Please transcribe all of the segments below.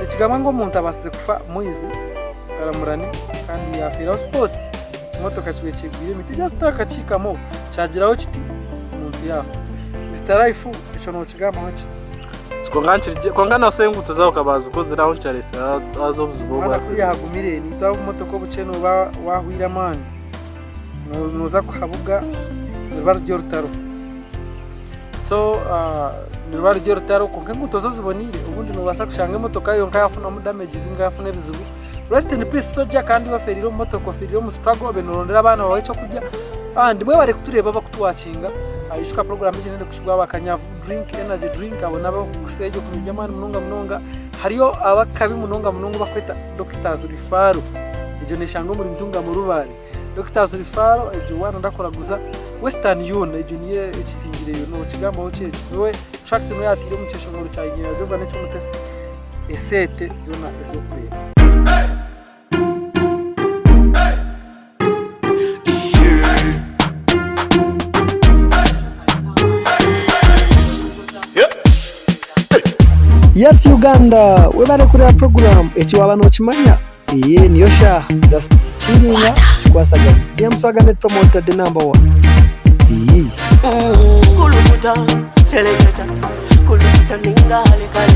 ikigama ngo umuntu abasize kufa muizi karamurani kandi yafira sport imotoka cibekegwire imiti just akacikamo cyagiraho kiti umuntu yafa Mr Life ico no kigama wacu kwangana senguto zaho kabaza ko ziraho cyarese azobuzubwo yahagumire ni twa motoka buceno wahwira mani noza kuhabuga nirbaryo rutaro so nirbaryo rutaro ko nkenguto zo zibonire ubundi no basa kushanga motoka yo nkayafuna mu damages ngafuna bizubu rest in peace soja kandi waferiro motoka feriro mu struggle benorondera abana bawe cyo kujya ndimwe bare kutureba bakutuwacinga ayishuka program y'inende kushugwa bakanyavu drink energy drink abona bakuseje kumenya mani munonga hariyo abakabi munonga bakweta doctors rifaro ijo neshango muri ndunga mu rubari doctors rifaro ijo wana ndakoraguza western union ijo niye ikisingire yo no kigamba ho cyeje we fact no yatire mu cyesho ngoro cyayigira byo bane cyo mutesi esete zona ezo kureba Yes Uganda, we bari kureba program ekiwaba no kimanya niyo sha just chilling kwasaganya yamswagane promoter the number 1 kulubuta selector kulubuta ningale kale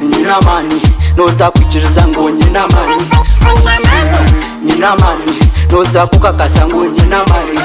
nina mani noza kwichiriza ngo nina mani nina mani noza kukakasa ngo nina mani